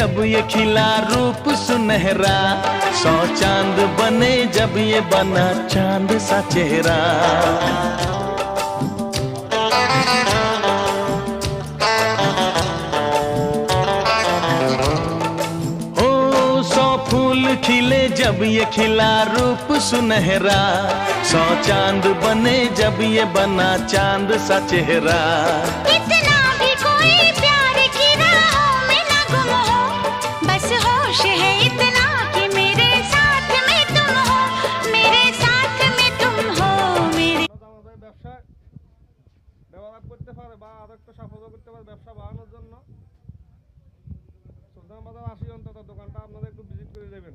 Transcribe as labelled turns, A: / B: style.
A: जब ये खिला रूप सुनहरा, 100 चांद बने जब ये बना चांद सा चेहरा। ओ 100 फूल खिले जब ये खिला रूप सुनहरा, 100 चांद बने जब ये बना चांद सा चेहरा।
B: इतना भी कोई प्यार की राहों में ना गुम हो, बस होश है इतना कि मेरे साथ में तुम हो, मेरे साथ में तुम हो मेरे।
C: আমাদের ব্যবসা ডেভেলপ করতে পারে বা আরেকটু সাফল্য করতে পারে ব্যবসা বাড়ানোর জন্য সুলতান বাজার আসি অন্তত দোকানটা আপনারা একটু ভিজিট করে দেবেন।